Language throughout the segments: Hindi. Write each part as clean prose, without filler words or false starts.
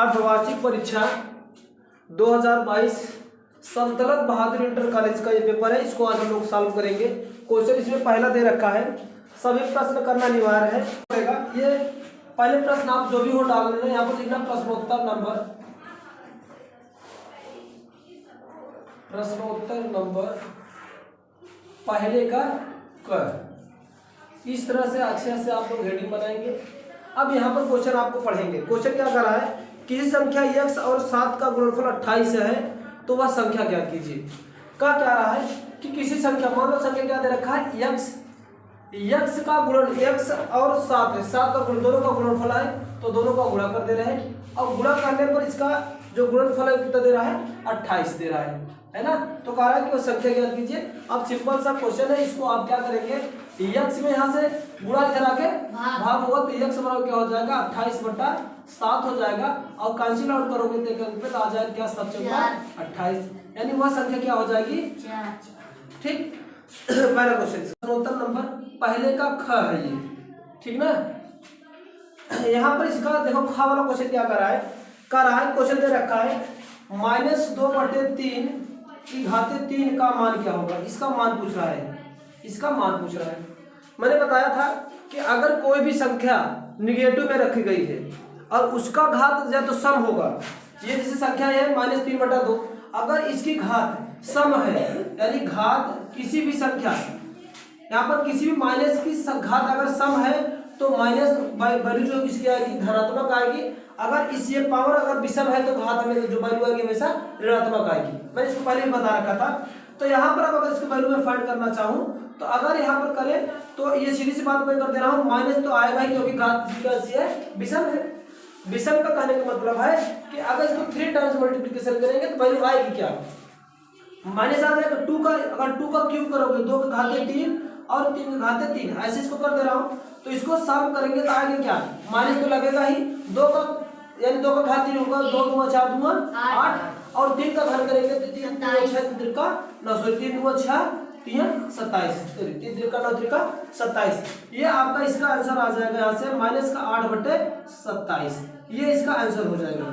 अर्धवार्षिक परीक्षा 2022 संतलक बहादुर इंटर कॉलेज का ये पेपर है। इसको आज हम लोग सॉल्व करेंगे। क्वेश्चन इसमें पहला दे रखा है, सभी प्रश्न करना अनिवार्य है। ये पहले प्रश्न आप जो भी हो डाल देना, यहाँ पर लिखना प्रश्नोत्तर नंबर पहले का क। इस तरह से अच्छे से आप लोग हेडिंग बनाएंगे। अब यहाँ पर क्वेश्चन आपको पढ़ेंगे। क्वेश्चन क्या कर रहा है, किसी संख्या x और 7 का गुणनफल 28 है तो वह संख्या ज्ञात कीजिए। क्या रहा है कि किसी संख्या, मान लो संख्या क्या दे रखा है x का गुणन, x और 7 है, 7 का गुण, दोनों का गुणनफल है तो दोनों का गुणा कर दे रहे हैं। और गुणा करने पर इसका जो गुणनफल है कितना दे रहा है, 28 दे रहा है ना। तो कह रहा है कि वो संख्या ज्ञात कीजिए। अब सिंपल सा क्वेश्चन है, इसको आप क्या करेंगे, x में यहाँ से गुणा इधर आके भाग होगा तो x बराबर क्या हो जाएगा, 28/7 हो जाएगा। और कैंसिल आउट करोगे तो एक आ जाएगा क्या, 7×28, यानी वह संख्या क्या हो जाएगी, 4। ठीक, पहला क्वेश्चन प्रश्नोत्तर नंबर पहले का ख है ये, ठीक ना। यहाँ पर इसका देखो ख वाला क्वेश्चन क्या कर रहा है, क्वेश्चन दे रखा है -2/3 की घाते 3 का मान क्या होगा। इसका मान पूछ रहा है, मैंने बताया था कि अगर कोई भी संख्या निगेटिव में रखी गई है और उसका घात या तो सम होगा, ये जैसे संख्या है -3/2, अगर इसकी घात सम है यानी घात किसी भी संख्या, यहाँ पर किसी भी माइनस की घात अगर सम है तो माइनस वैल्यू जो इसकी आएगी धनात्मक आएगी। अगर इस ये पावर अगर विषम है तो घात में जो वैल्यू आएगी हमेशा ऋणात्मक आएगी। मैंने इसको पहले भी बता रखा था। तो यहाँ पर अगर इसको वैल्यू में फाइंड करना चाहूँ तो अगर यहाँ पर करें तो ये सीधी सी बात मैं कर दे रहा हूँ, माइनस तो आएगा ही क्योंकि घात कैसी है, विषम है। विषम का कहने का मतलब है कि अगर इसको 3 टाइम्स मल्टीप्लिकेशन करेंगे तो वैल्यू आएगी क्या, माइनस आ जाएगा 2 का। अगर 2 का क्यूब करोगे 2 का घाते 3 और 3 का घाते 3, ऐसे इसको कर दे रहा हूँ। तो इसको सम करेंगे तो आएगा क्या, माइनस तो लगेगा ही, 2 का यानी 2 का घात 3 होगा, 2 दूना 4 दूना 8 और 3 का घन करेंगे तो 3 दूना 6 3 का 9, 3 दूना 6 3 27, 3 का 9 3 का 27। ये आपका इसका आंसर आ जाएगा यहाँ से -8/27, ये इसका आंसर हो जाएगा।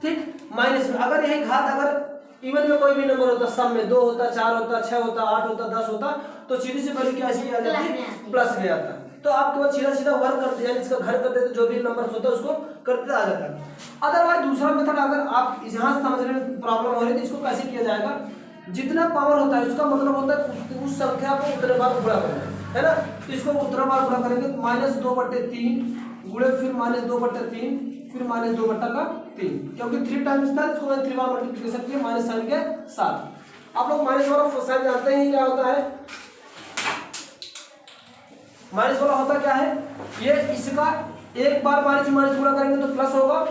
ठीक, माइनस में अगर यही घात अगर इवन में कोई भी नंबर होता, सम में 2 होता, 4 होता, 6 होता, 8 होता, 10 होता तो सीधी से वैल्यू क्या आ जाती, प्लस में आता। तो आप केवल सीधा वर्क करते हैं, इसका घर करते तो जो भी नंबर होता है उसको करते आ जाता है। अदरवाइज दूसरा मेथड अगर आप यहाँ समझने में प्रॉब्लम हो रही है तो इसको कैसे किया जाएगा, जितना पावर होता है उसका मतलब होता है उस संख्या को उतने बार गुणा करना है ना। तो इसको उतने बार गुणा करेंगे -2/3 गुणे फिर -2/3 फिर -2/3, क्योंकि 3 टाइम्स था इसको मैंने 3 बार मल्टीप्लिकेशन किया माइनस साइन के साथ। आप लोग माइनस वाला साइन जानते हैं क्या होता है, माइनस वाला होता क्या है, ये इसका एक बार माइनस गुणा करेंगे तो प्लस होगा,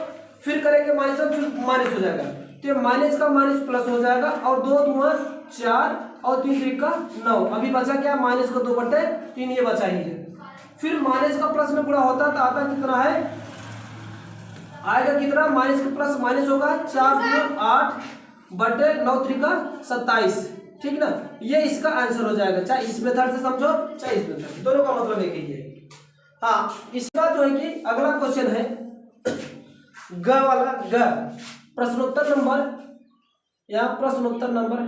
फिर करेंगे माइनस फिर माइनस हो जाएगा, तो ये माइनस का माइनस प्लस हो जाएगा। और 2 दूना 4 और 3 3 का 9, अभी बचा क्या, माइनस का 2/3 ये बचा ही है। फिर माइनस का प्लस में गुणा होता है तो आता कितना है, आएगा कितना, माइनस का प्लस माइनस होगा 4 दूना 8/9 3 का 27, ठीक ना। ये इसका आंसर हो जाएगा, चाहे इस मेथड से समझो चाहे इस मेथड से, दोनों का मतलब एक ही है। हाँ, इसका जो है कि अगला क्वेश्चन है ग वाला, ग प्रश्नोत्तर नंबर, या प्रश्नोत्तर नंबर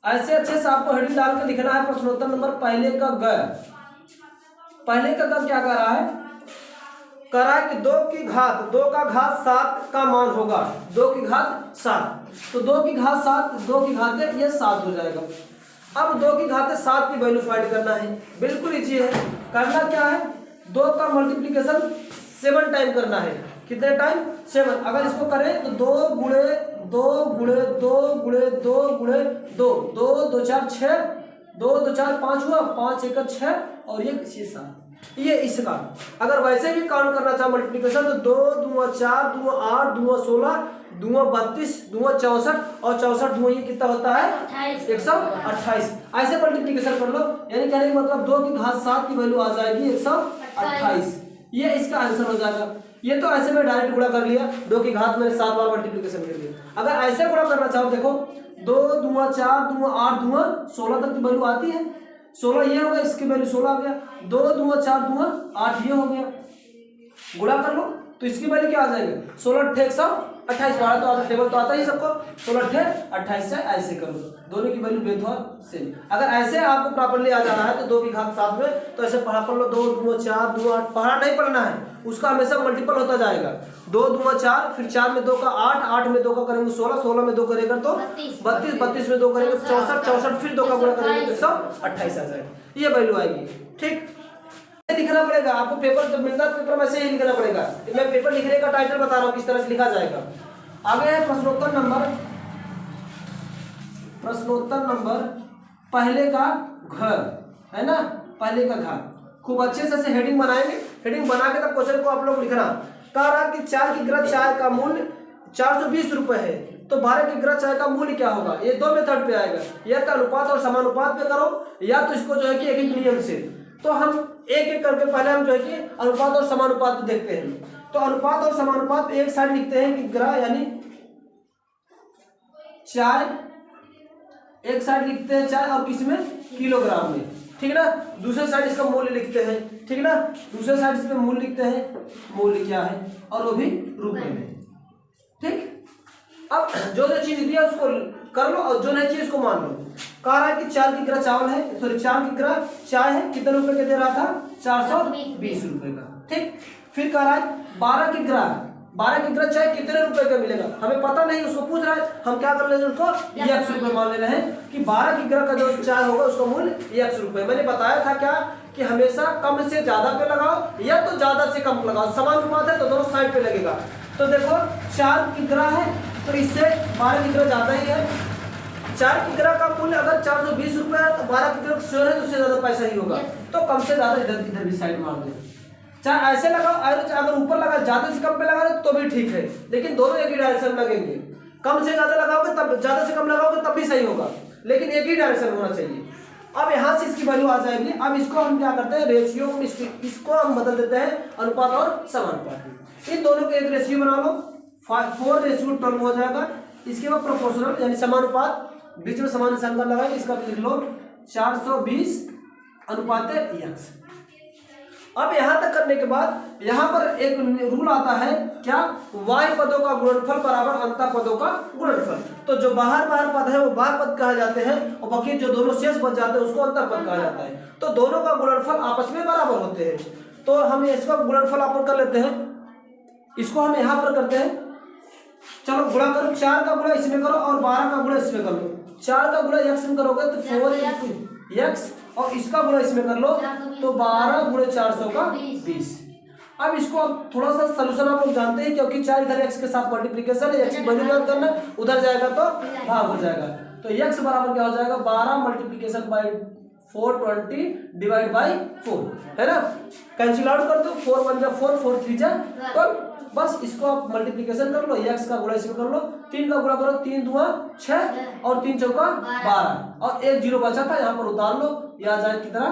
ऐसे अच्छे से आपको हेडिंग डाल के लिखना है। प्रश्नोत्तर नंबर पहले का ग, पहले का ग क्या कर रहा है, कह रहा है कि 2 का घात 7 का मान होगा, 2 की घात 7, तो 2 की घात 7, 2 की घाते ये 7 हो जाएगा। अब 2 की घाते 7 की वैल्यू फाइंड करना है, बिल्कुल इजी है। करना क्या है, 2 का मल्टीप्लिकेशन 7 टाइम करना है, कितने टाइम, 7। अगर इसको करें तो 2 गुणे 2 गुणे 2 गुणे 2 गुणे 2, 2 2 4 6, 2 2 4 5 हुआ, 5 1 6 और ये 7, ये इसका। अगर वैसे भी काउंट करना चाहे मल्टीप्लिकेशन तो 2 दूना 4 दूना 8 दूना 16 दूना 32 दूना 64 और 64 दूना ये कितना होता है, 128। ऐसे मल्टीप्लिकेशन कर लो, यानी कहने का मतलब 2 की घात 7 की वैल्यू आ जाएगी 128, ये इसका आंसर हो जाएगा। ये तो ऐसे में डायरेक्ट गुणा कर लिया, 2 की घात मैंने 7 बार मल्टीप्लिकेशन कर लिया। अगर ऐसे गुणा करना चाहो देखो 2 दूना 4 दूना 8 दूना 16 तक की वैल्यू आती है, 16 ये होगा, इसकी वैल्यू 16 आ गया, 2 दूना 4 दूना 8 ये हो गया, गुणा कर लो तो इसकी वैल्यू क्या आ जाएगा 16 × 128, 12 तो आता टेबल तो आता ही सबको, 16 × 28 से ऐसे करो, दोनों की वैल्यू बेथोर सेम। अगर ऐसे आपको प्रॉपर्ली आ जा रहा है तो 2 की घात 7 में, तो ऐसे पढ़ा पढ़ लो, 2 2 4 2 8, पढ़ा नहीं पढ़ना है, उसका हमेशा मल्टीपल होता जाएगा, 2 2 4, फिर 4 में 2 का 8, 8 में 2 का करेंगे 16, 16 में 2 करेगा तो 32, 32 में 2 करेंगे 64, 64 फिर 2 का गुणा करेंगे तो 128 आ जाएगा, ये वैल्यू आएगी। ठीक, लिखना पड़ेगा आपको, पेपर जब मिलता है पेपर में से ही लिखना पड़ेगा। मैं पेपर लिखने का टाइटल बता रहा हूँ किस तरह से लिखा जाएगा। आगे है प्रश्नोत्तर नंबर पहले का घर, है ना, पहले का घात। खूब अच्छे से हेडिंग बनाएंगे, हेडिंग बना के तब क्वेश्चन को आप लोग लिखना। कह रहा कि 4 की ग्रह चाय का मूल्य 420 रुपए है, तो 12 की ग्रह चाय का मूल्य क्या होगा। ये 2 मेथड पे आएगा, या तो अनुपात और समानुपात पे करो, या तो इसको जो है कि एक एक नियम से। तो हम एक एक करके पहले हम जो है कि अनुपात और समानुपात देखते हैं। तो अनुपात और समानुपात एक साइड लिखते हैं कि ग्रह यानी चाय, एक साइड लिखते हैं चाय और किसमें किलोग्राम में, ठीक है ना। दूसरे साइड इसका मूल्य लिखते हैं, ठीक है ना, दूसरे साइड इसमें मूल्य लिखते हैं, मूल्य क्या है, और वो भी रुपए में। ठीक, अब जो जो चीज दिया उसको कर लो और जो नहीं चाहिए उसको मान लो। कह रहा है कि 4 की ग्रह चावल है, सॉरी 4 की ग्रह चाय है, कितने रुपए के दे रहा था 420 रुपए का। ठीक, फिर कह रहा है 12 की ग्रह चाय कितने रुपए का मिलेगा, हमें पता नहीं, उसको पूछ रहा है, हम क्या कर ले उसको x रुपए मान ले रहे हैं कि 12 की ग्रह का जो चाय होगा उसका मूल्य x रुपए। मैंने बताया था क्या कि हमेशा कम से ज्यादा पे लगाओ या तो ज्यादा से कम लगाओ, समानुपात है तो दोनों साइड पे लगेगा। तो देखो 4 की ग्रह है तो इससे 12 की ग्रह ज्यादा ही है, 4 की ग्रह का मूल्य अगर 420 रुपए है तो 12 की ग्रह श्योर है तो उससे ज्यादा पैसा ही होगा, तो कम से ज्यादा इधर भी साइड मार दो। चाहे ऐसे लगाओ, अगर ऊपर लगा ज्यादा से कम पे लगा तो भी ठीक है, लेकिन दोनों एक ही डायरेक्शन में लगेंगे। कम से ज्यादा लगाओगे तब, ज्यादा से कम लगाओगे तब भी सही होगा, लेकिन एक ही डायरेक्शन होना चाहिए। अब यहाँ से इसकी वैल्यू आ जाएगी। अब इसको हम क्या करते हैं, रेशियो, इसको हम बदल देते हैं अनुपात और समानुपात में। इन दोनों के एक रेशियो बना लो, 4:12 हो जाएगा। इसके बाद प्रोपोर्शनल यानी समानुपात, बीच में समान निशान का लगाएंगे, इसका भी लिख लो 420 अनुपात x। अब यहाँ तक करने के बाद यहाँ पर एक रूल आता है क्या, y पदों का गुणनफल बराबर अंतर पदों का गुणनफल। तो जो बाहर पद है वो बाहर पद कहा जाते हैं, और बाकी जो दोनों शेष बच जाते हैं उसको अंतर पद कहा जाता है। तो दोनों का गुणनफल आपस में बराबर होते हैं, तो हम इसका गुणनफल आप कर लेते हैं, इसको हम यहाँ पर करते हैं। चलो गुणा करो, 4 का गुणा इसमें करो और 12 का गुणा इसमें कर लो। 4 का गुणा x में करोगे तो 4x, और इसका गुणा इसमें कर लो तो 12 × 400 का 20। अब इसको अब थोड़ा सा सोल्यूशन आप लोग जानते हैं, क्योंकि 4 इधर x के साथ मल्टीप्लिकेशन है, x की वैल्यू याद करना, उधर जाएगा तो भाग हो जाएगा। तो x बराबर क्या हो जाएगा 12 मल्टीप्लिकेशन बाय 420 डिवाइड बाय 4, है ना। कैंसिल आउट कर दो, 4 1 जा 4, 4 3 जा 12, बस इसको आप मल्टीप्लिकेशन कर लो, x का गुणा इसमें कर लो, 3 का गुणा करो, 3 दूना 6 और 3 चौका 12, और एक 0 बचा था यहाँ पर उतार लो, यह आ जाए कितना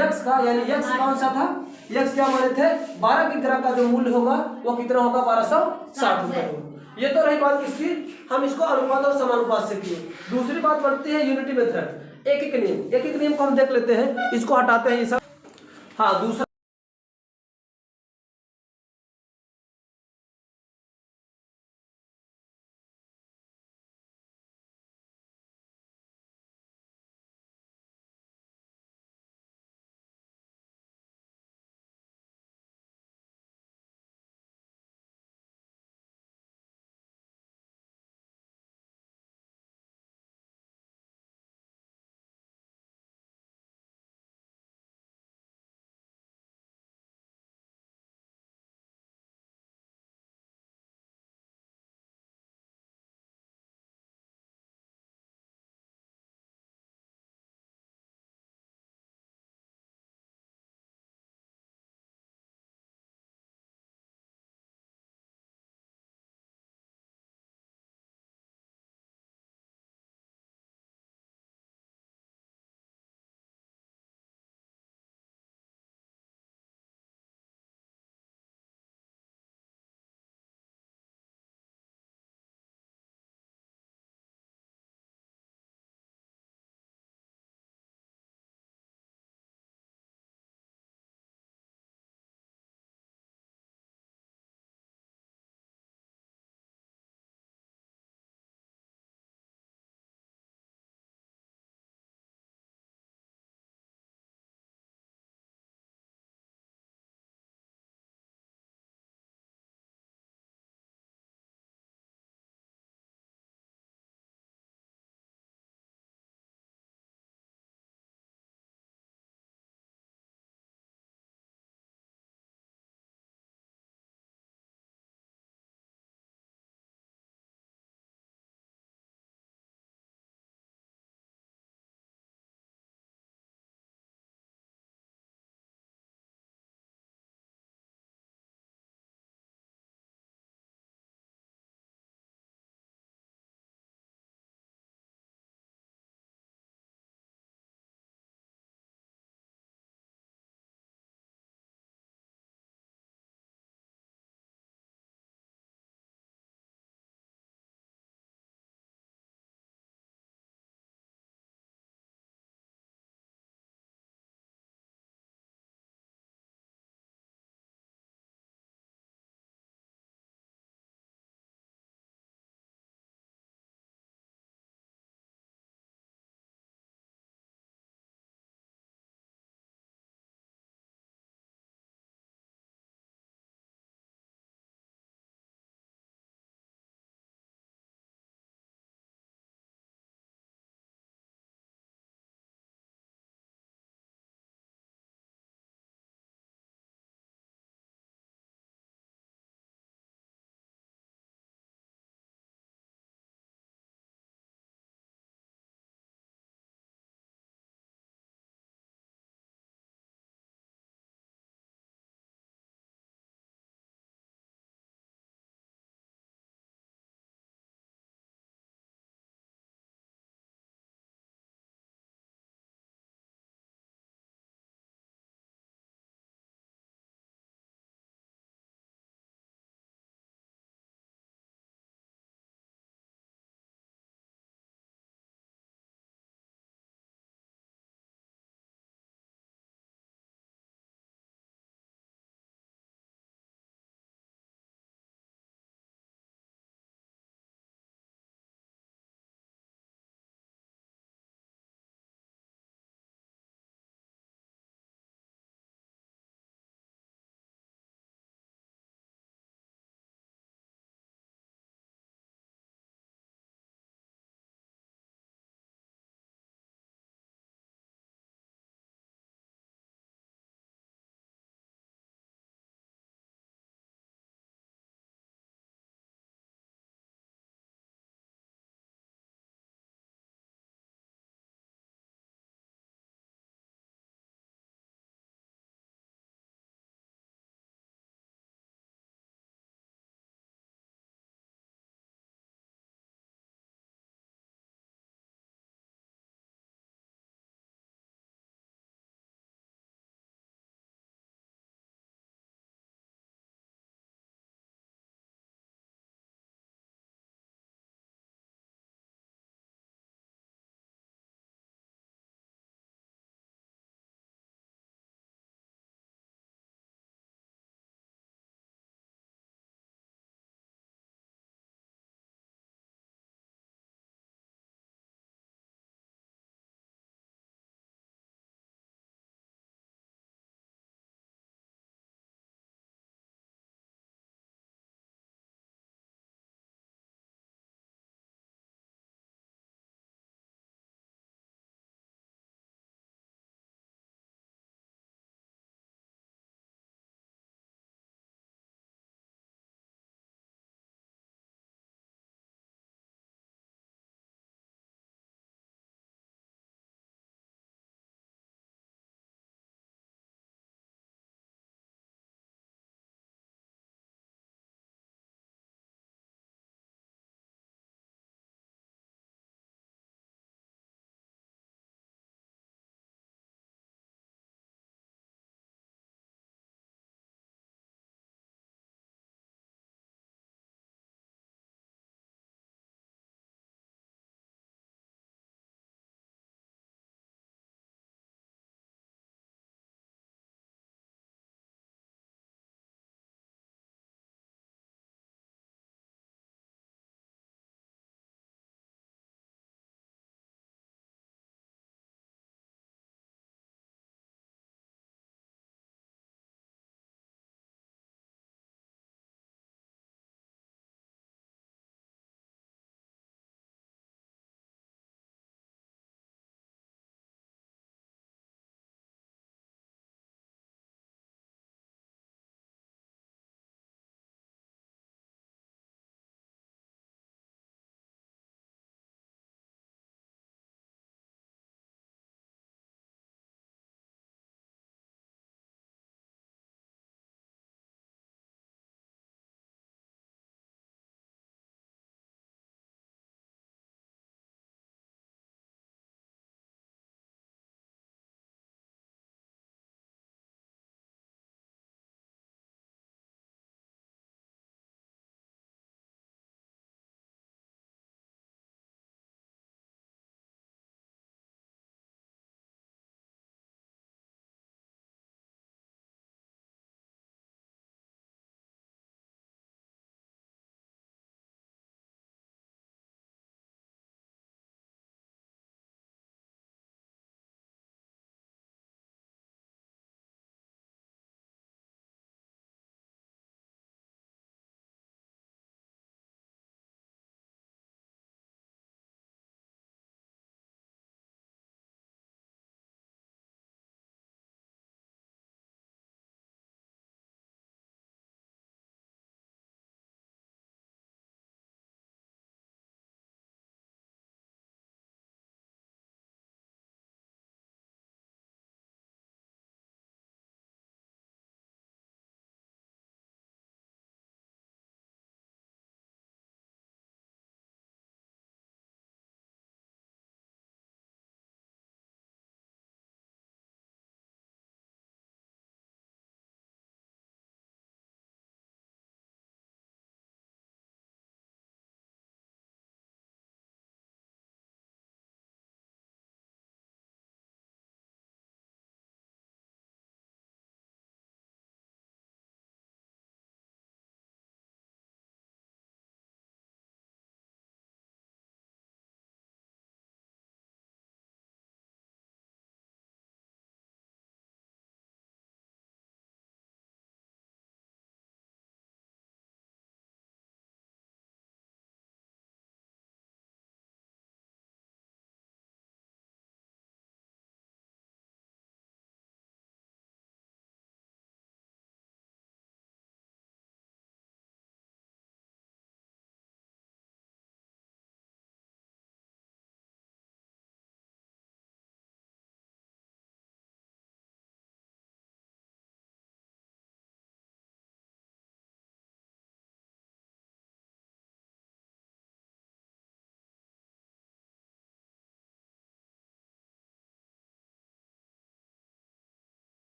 x का, यानी x कौन सा था, x क्या माने थे 12 की ग्रह का जो मूल्य होगा वो कितना होगा 1260 रुपए होगा। ये तो रही बात किसकी, हम इसको अनुपात और समानुपात से किए। दूसरी बात बढ़ती है यूनिटी मेथड, एक एक नियम को हम देख लेते हैं, इसको हटाते हैं ये सब। हाँ, दूसरा